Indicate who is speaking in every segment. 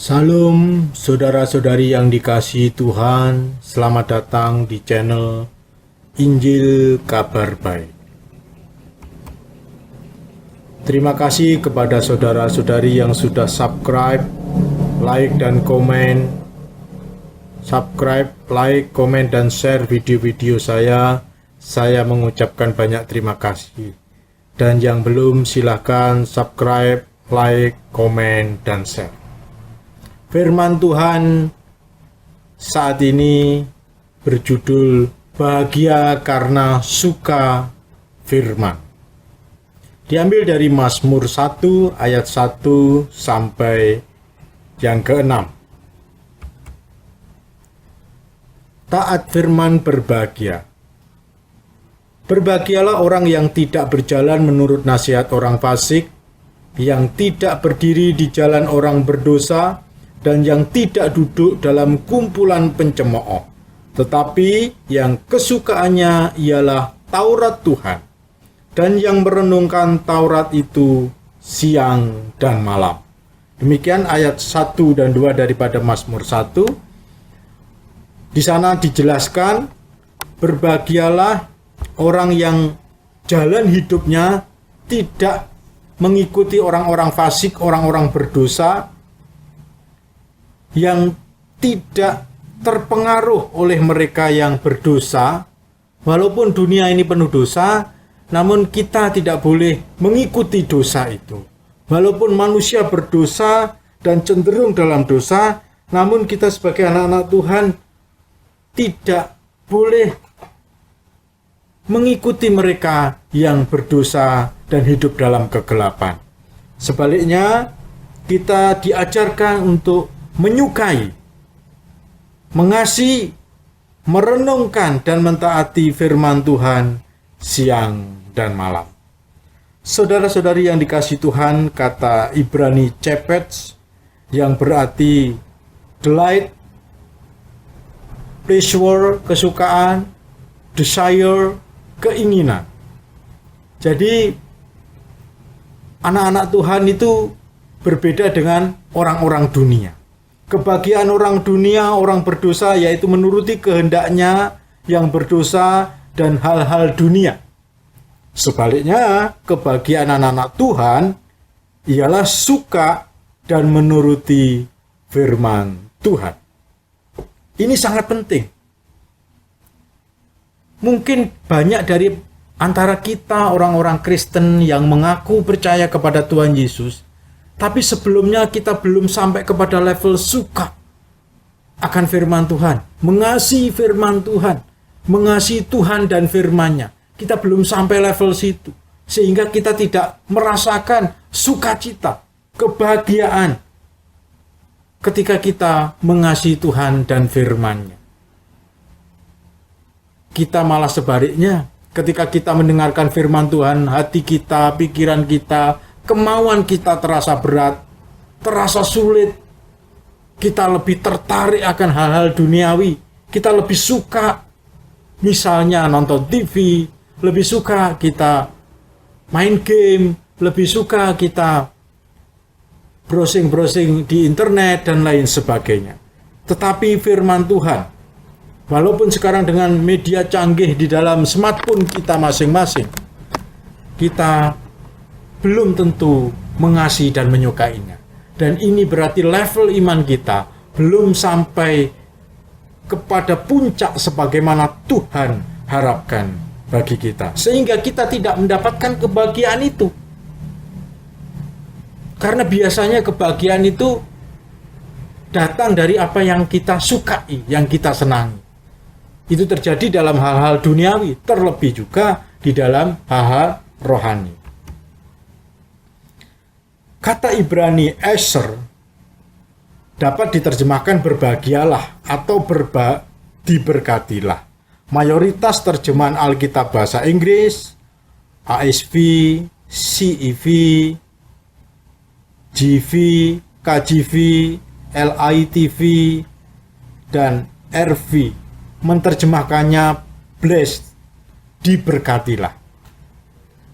Speaker 1: Salam saudara-saudari yang dikasihi Tuhan, selamat datang di channel Injil Kabar Baik. Terima kasih kepada saudara-saudari yang sudah subscribe, like dan komen. Subscribe, like, komen dan share video-video saya. Saya mengucapkan banyak terima kasih. Dan yang belum silahkan subscribe, like, komen dan share. Firman Tuhan saat ini berjudul Bahagia karena Suka Firman. Diambil dari Mazmur 1 ayat 1 sampai yang ke-6. Taat firman berbahagia. Berbahagialah orang yang tidak berjalan menurut nasihat orang fasik, yang tidak berdiri di jalan orang berdosa, dan yang tidak duduk dalam kumpulan pencemooh, tetapi yang kesukaannya ialah Taurat Tuhan, dan yang merenungkan Taurat itu siang dan malam. Demikian ayat 1 dan 2 daripada Mazmur 1. Di sana dijelaskan, berbahagialah orang yang jalan hidupnya tidak mengikuti orang-orang fasik, orang-orang berdosa, yang tidak terpengaruh oleh mereka yang berdosa. Walaupun dunia ini penuh dosa, namun kita tidak boleh mengikuti dosa itu. Walaupun manusia berdosa dan cenderung dalam dosa, namun kita sebagai anak-anak Tuhan tidak boleh mengikuti mereka yang berdosa dan hidup dalam kegelapan. Sebaliknya, kita diajarkan untuk menyukai, mengasihi, merenungkan dan mentaati firman Tuhan siang dan malam. Saudara-saudari yang dikasihi Tuhan, kata Ibrani chepets yang berarti delight, pleasure, kesukaan, desire, keinginan. Jadi anak-anak Tuhan itu berbeda dengan orang-orang dunia. Kebahagiaan orang dunia, orang berdosa, yaitu menuruti kehendaknya yang berdosa dan hal-hal dunia. Sebaliknya, kebahagiaan anak-anak Tuhan ialah suka dan menuruti firman Tuhan. Ini sangat penting. Mungkin banyak dari antara kita orang-orang Kristen yang mengaku percaya kepada Tuhan Yesus, tapi sebelumnya kita belum sampai kepada level suka akan firman Tuhan, mengasihi firman Tuhan, mengasihi Tuhan dan firman-Nya. Kita belum sampai level situ, sehingga kita tidak merasakan sukacita, kebahagiaan ketika kita mengasihi Tuhan dan firman-Nya. Kita malah sebaliknya, ketika kita mendengarkan firman Tuhan, hati kita, pikiran kita, kemauan kita terasa berat, terasa sulit. Kita lebih tertarik akan hal-hal duniawi. Kita lebih suka misalnya nonton TV, lebih suka kita main game, lebih suka kita browsing-browsing di internet dan lain sebagainya. Tetapi firman Tuhan, walaupun sekarang dengan media canggih di dalam smartphone kita masing-masing, kita belum tentu mengasihi dan menyukainya. Dan ini berarti level iman kita belum sampai kepada puncak sebagaimana Tuhan harapkan bagi kita. Sehingga kita tidak mendapatkan kebahagiaan itu. Karena biasanya kebahagiaan itu datang dari apa yang kita sukai, yang kita senangi. Itu terjadi dalam hal-hal duniawi, terlebih juga di dalam hal-hal rohani. Kata Ibrani Asher dapat diterjemahkan berbahagialah atau diberkatilah. Mayoritas terjemahan Alkitab bahasa Inggris, ASV, CEV, GV, KJV, LITV, dan RV menerjemahkannya blessed, diberkatilah.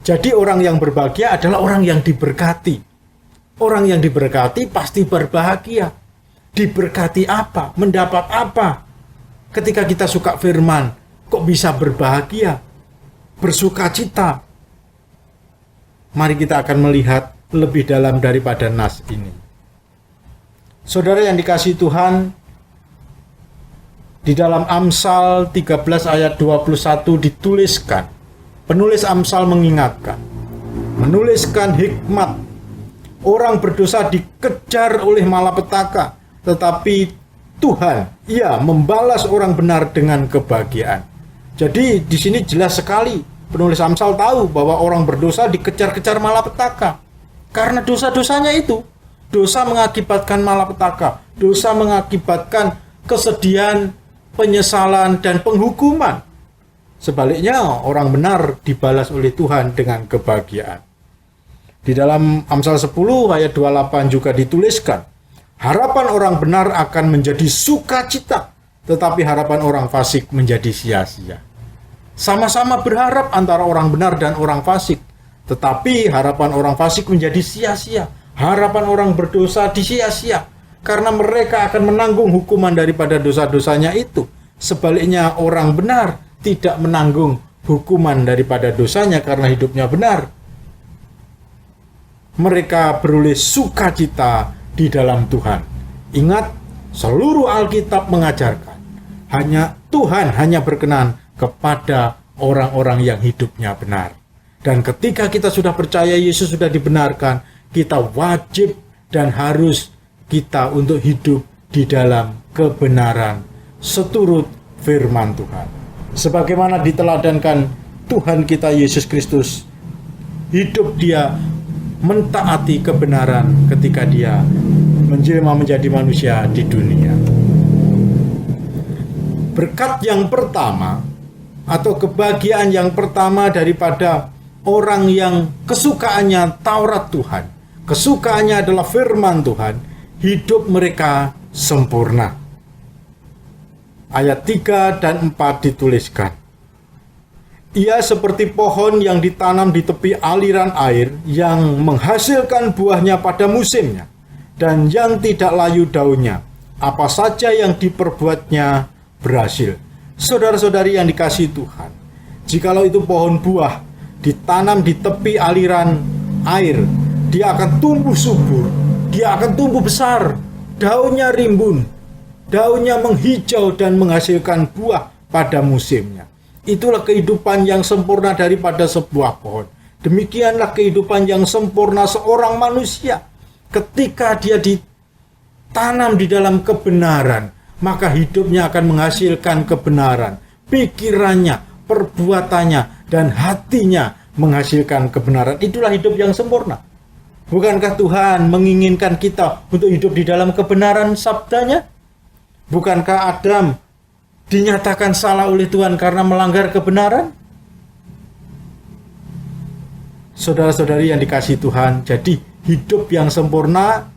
Speaker 1: Jadi orang yang berbahagia adalah orang yang diberkati. Orang yang diberkati pasti berbahagia. diberkati apa, mendapat apa. Ketika kita suka firman, kok bisa berbahagia, bersuka cita. Mari kita akan melihat lebih dalam daripada nas ini. Saudara yang dikasihi Tuhan, di dalam Amsal 13 ayat 21 dituliskan, penulis Amsal mengingatkan, menuliskan hikmat. Orang berdosa dikejar oleh malapetaka, tetapi Tuhan, ia membalas orang benar dengan kebahagiaan. Jadi di sini jelas sekali penulis Amsal tahu bahwa orang berdosa dikejar-kejar malapetaka. Karena dosa-dosanya itu, dosa mengakibatkan malapetaka, dosa mengakibatkan kesedihan, penyesalan, dan penghukuman. Sebaliknya, orang benar dibalas oleh Tuhan dengan kebahagiaan. Di dalam Amsal 10 ayat 28 juga dituliskan, harapan orang benar akan menjadi sukacita, tetapi harapan orang fasik menjadi sia-sia. Sama-sama berharap antara orang benar dan orang fasik, tetapi harapan orang fasik menjadi sia-sia. Harapan orang berdosa disia-sia, karena mereka akan menanggung hukuman daripada dosa-dosanya itu. Sebaliknya orang benar tidak menanggung hukuman daripada dosanya karena hidupnya benar. Mereka beroleh sukacita di dalam Tuhan. Ingat, seluruh Alkitab mengajarkan, Tuhan hanya berkenan kepada orang-orang yang hidupnya benar. Dan ketika kita sudah percaya Yesus sudah dibenarkan, kita wajib dan harus kita untuk hidup di dalam kebenaran seturut firman Tuhan. Sebagaimana diteladankan Tuhan kita Yesus Kristus, hidup dia mentaati kebenaran ketika dia menjelma menjadi manusia di dunia. Berkat yang pertama atau kebahagiaan yang pertama daripada orang yang kesukaannya Taurat Tuhan, kesukaannya adalah firman Tuhan, hidup mereka sempurna. Ayat 3 dan 4 dituliskan, ia seperti pohon yang ditanam di tepi aliran air, yang menghasilkan buahnya pada musimnya, dan yang tidak layu daunnya. Apa saja yang diperbuatnya berhasil. Saudara-saudari yang dikasihi Tuhan, jikalau itu pohon buah ditanam di tepi aliran air, dia akan tumbuh subur, dia akan tumbuh besar, daunnya rimbun, daunnya menghijau dan menghasilkan buah pada musimnya. Itulah kehidupan yang sempurna daripada sebuah pohon. Demikianlah kehidupan yang sempurna seorang manusia. Ketika dia ditanam di dalam kebenaran, maka hidupnya akan menghasilkan kebenaran. Pikirannya, perbuatannya, dan hatinya menghasilkan kebenaran. Itulah hidup yang sempurna. Bukankah Tuhan menginginkan kita untuk hidup di dalam kebenaran sabdanya? Bukankah Adam dinyatakan salah oleh Tuhan karena melanggar kebenaran? Saudara-saudari yang dikasihi Tuhan, jadi hidup yang sempurna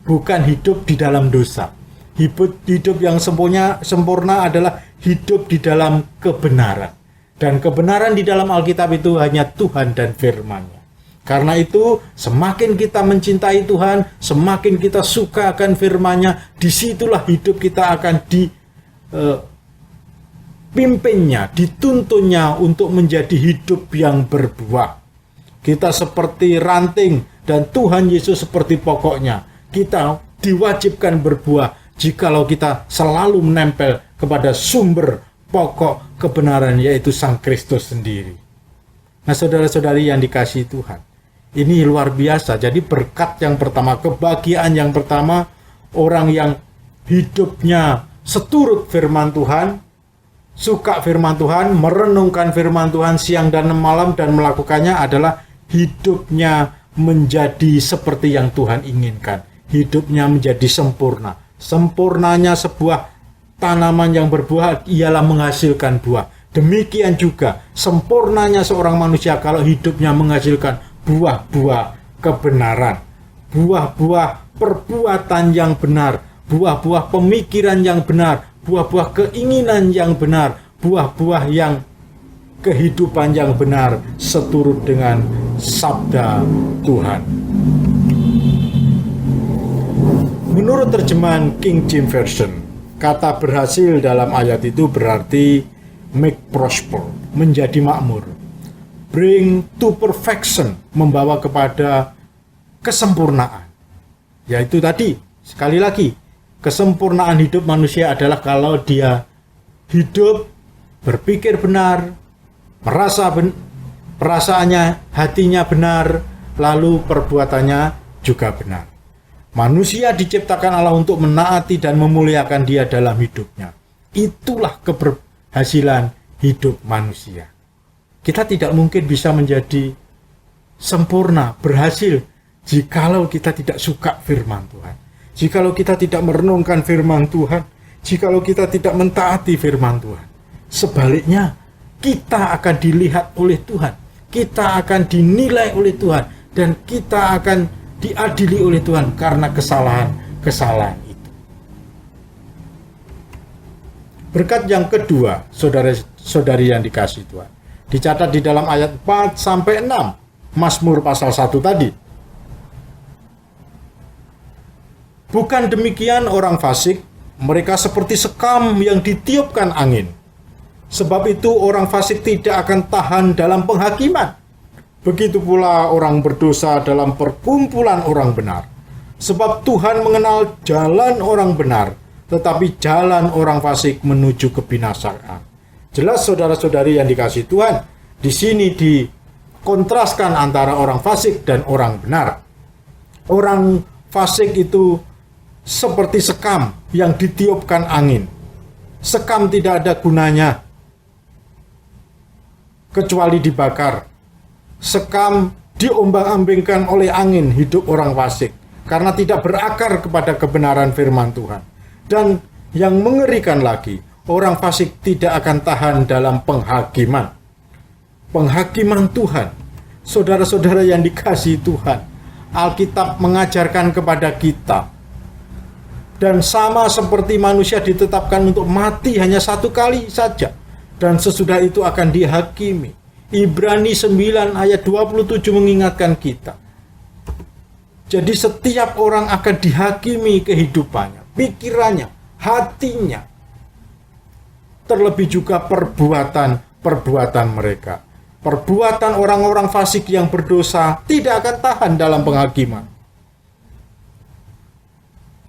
Speaker 1: bukan hidup di dalam dosa. Hidup yang sempurna adalah hidup di dalam kebenaran. Dan kebenaran di dalam Alkitab itu hanya Tuhan dan firman-Nya. Karena itu, semakin kita mencintai Tuhan, semakin kita suka akan firman-Nya, disitulah hidup kita akan pimpinnya, dituntunnya untuk menjadi hidup yang berbuah. Kita seperti ranting dan Tuhan Yesus seperti pokoknya. Kita diwajibkan berbuah jikalau kita selalu menempel kepada sumber pokok kebenaran, yaitu Sang Kristus sendiri. Nah, saudara-saudari yang dikasihi Tuhan, ini luar biasa. Jadi berkat yang pertama, kebahagiaan yang pertama, orang yang hidupnya seturut firman Tuhan, suka firman Tuhan, merenungkan firman Tuhan siang dan malam dan melakukannya, adalah hidupnya menjadi seperti yang Tuhan inginkan. Hidupnya menjadi sempurna. Sempurnanya sebuah tanaman yang berbuah ialah menghasilkan buah. Demikian juga sempurnanya seorang manusia kalau hidupnya menghasilkan buah-buah kebenaran, buah-buah perbuatan yang benar, buah-buah pemikiran yang benar, buah-buah keinginan yang benar, buah-buah yang kehidupan yang benar seturut dengan sabda Tuhan. Menurut terjemahan King James Version, kata berhasil dalam ayat itu berarti make prosper, menjadi makmur. Bring to perfection, membawa kepada kesempurnaan. Yaitu tadi, sekali lagi, kesempurnaan hidup manusia adalah kalau dia hidup, berpikir benar, perasaannya, hatinya benar, lalu perbuatannya juga benar. Manusia diciptakan Allah untuk menaati dan memuliakan Dia dalam hidupnya. Itulah keberhasilan hidup manusia. Kita tidak mungkin bisa menjadi sempurna, berhasil, jikalau kita tidak suka firman Tuhan. Jikalau kita tidak merenungkan firman Tuhan, jikalau kita tidak mentaati firman Tuhan. Sebaliknya, kita akan dilihat oleh Tuhan, kita akan dinilai oleh Tuhan, dan kita akan diadili oleh Tuhan karena kesalahan itu. Berkat yang kedua, saudara-saudari yang dikasihi Tuhan, dicatat di dalam ayat 4-6 Mazmur pasal 1 tadi. Bukan demikian orang fasik, mereka seperti sekam yang ditiupkan angin. Sebab itu orang fasik tidak akan tahan dalam penghakiman. Begitu pula orang berdosa dalam perkumpulan orang benar. Sebab Tuhan mengenal jalan orang benar, tetapi jalan orang fasik menuju kebinasaan. Jelas saudara-saudari yang dikasihi Tuhan, di sini dikontraskan antara orang fasik dan orang benar. Orang fasik itu seperti sekam yang ditiupkan angin. Sekam tidak ada gunanya kecuali dibakar. Sekam diombang-ambingkan oleh angin hidup orang fasik karena tidak berakar kepada kebenaran firman Tuhan. Dan yang mengerikan lagi, orang fasik tidak akan tahan dalam penghakiman. Penghakiman Tuhan, saudara-saudara yang dikasihi Tuhan, Alkitab mengajarkan kepada kita. Dan sama seperti manusia ditetapkan untuk mati hanya satu kali saja, dan sesudah itu akan dihakimi. Ibrani 9 ayat 27 mengingatkan kita. Jadi setiap orang akan dihakimi kehidupannya, pikirannya, hatinya. Terlebih juga perbuatan mereka. Perbuatan orang-orang fasik yang berdosa tidak akan tahan dalam penghakiman.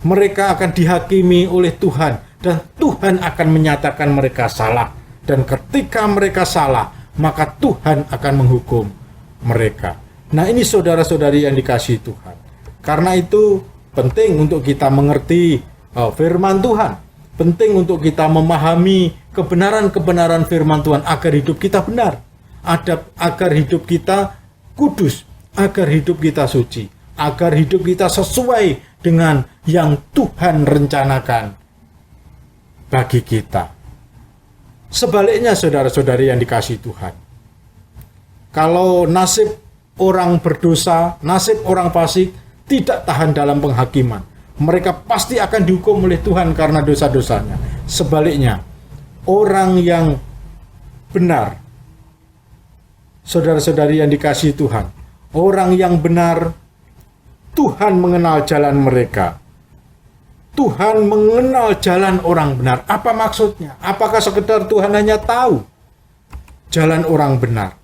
Speaker 1: Mereka akan dihakimi oleh Tuhan, dan Tuhan akan menyatakan mereka salah. Dan ketika mereka salah, maka Tuhan akan menghukum mereka. Nah, ini saudara-saudari yang dikasihi Tuhan. Karena itu penting untuk kita mengerti firman Tuhan. Penting untuk kita memahami kebenaran-kebenaran firman Tuhan agar hidup kita benar. Agar hidup kita kudus. Agar hidup kita suci. Agar hidup kita sesuai dengan yang Tuhan rencanakan bagi kita. Sebaliknya saudara-saudari yang dikasihi Tuhan, kalau nasib orang berdosa, nasib orang fasik tidak tahan dalam penghakiman, mereka pasti akan dihukum oleh Tuhan karena dosa-dosanya. Sebaliknya, orang yang benar, saudara-saudari yang dikasihi Tuhan, orang yang benar, Tuhan mengenal jalan mereka. Tuhan mengenal jalan orang benar. Apa maksudnya? Apakah sekedar Tuhan hanya tahu jalan orang benar?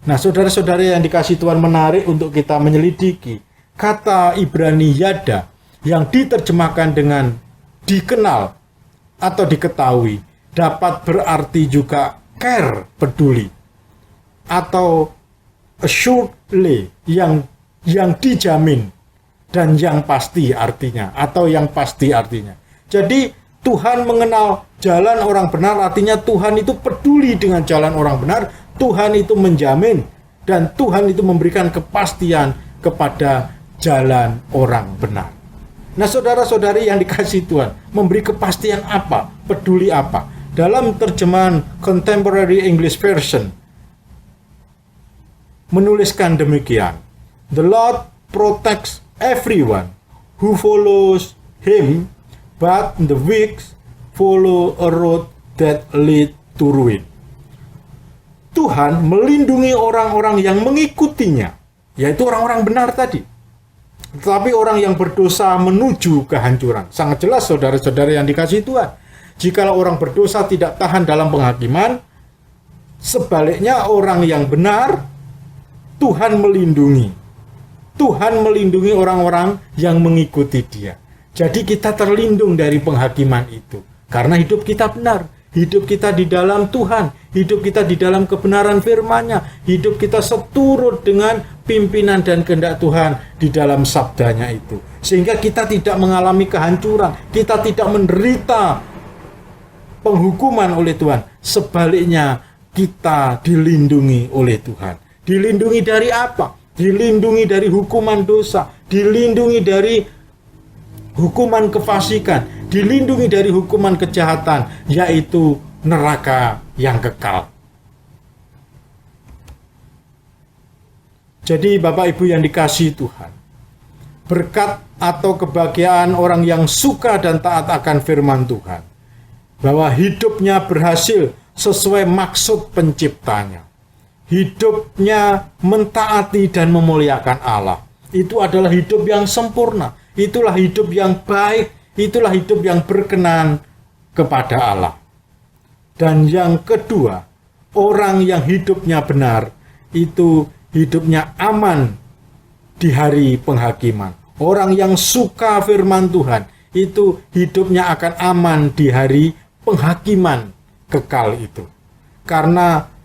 Speaker 1: Nah, saudara-saudara yang dikasihi Tuhan, menarik untuk kita menyelidiki kata Ibrani yada yang diterjemahkan dengan dikenal atau diketahui dapat berarti juga care, peduli, atau assuredly yang dijamin, dan yang pasti artinya, atau yang pasti artinya. Jadi Tuhan mengenal jalan orang benar, artinya Tuhan itu peduli dengan jalan orang benar, Tuhan itu menjamin, dan Tuhan itu memberikan kepastian kepada jalan orang benar. Nah, saudara-saudari yang dikasihi Tuhan, memberi kepastian apa? Peduli apa? Dalam terjemahan Contemporary English Version menuliskan demikian: The Lord protects everyone who follows him, but the weak follow a road that lead to ruin. Tuhan melindungi orang-orang yang mengikutinya, yaitu orang-orang benar tadi. Tetapi orang yang berdosa menuju kehancuran. Sangat jelas saudara-saudara yang dikasihi Tuhan. Jikalau orang berdosa tidak tahan dalam penghakiman, sebaliknya orang yang benar, Tuhan melindungi. Tuhan melindungi orang-orang yang mengikuti Dia. Jadi kita terlindung dari penghakiman itu. Karena hidup kita benar. Hidup kita di dalam Tuhan. Hidup kita di dalam kebenaran firman-Nya. Hidup kita seturut dengan pimpinan dan kehendak Tuhan di dalam sabdanya itu. Sehingga kita tidak mengalami kehancuran. Kita tidak menderita penghukuman oleh Tuhan. Sebaliknya, kita dilindungi oleh Tuhan. Dilindungi dari apa? Dilindungi dari hukuman dosa, dilindungi dari hukuman kefasikan, dilindungi dari hukuman kejahatan, yaitu neraka yang kekal. Jadi Bapak Ibu yang dikasihi Tuhan, berkat atau kebahagiaan orang yang suka dan taat akan firman Tuhan, bahwa hidupnya berhasil sesuai maksud penciptanya. Hidupnya mentaati dan memuliakan Allah. Itu adalah hidup yang sempurna. Itulah hidup yang baik. Itulah hidup yang berkenan kepada Allah. Dan yang kedua, orang yang hidupnya benar, itu hidupnya aman di hari penghakiman. Orang yang suka firman Tuhan, itu hidupnya akan aman di hari penghakiman kekal itu. Karena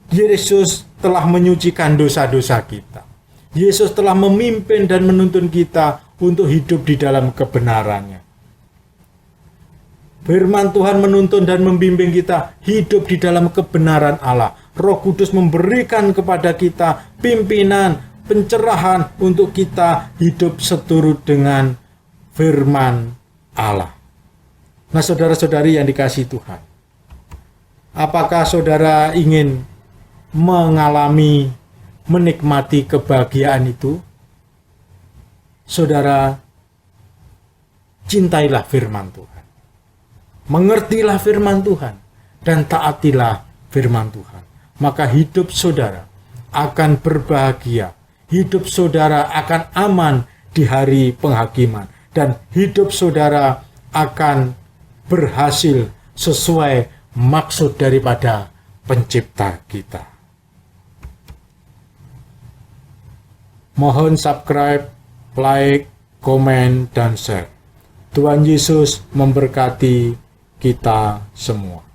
Speaker 1: Yesus telah menyucikan dosa-dosa kita. Yesus telah memimpin dan menuntun kita untuk hidup di dalam kebenarannya. Firman Tuhan menuntun dan membimbing kita hidup di dalam kebenaran Allah. Roh Kudus memberikan kepada kita pimpinan, pencerahan untuk kita hidup seturut dengan firman Allah. Nah, saudara-saudari yang dikasihi Tuhan, apakah saudara ingin mengalami, menikmati kebahagiaan itu? Saudara, cintailah firman Tuhan, mengertilah firman Tuhan, dan taatilah firman Tuhan. Maka hidup saudara akan berbahagia, hidup saudara akan aman di hari penghakiman, dan hidup saudara akan berhasil sesuai maksud daripada pencipta kita. Mohon subscribe, like, komen, dan share. Tuhan Yesus memberkati kita semua.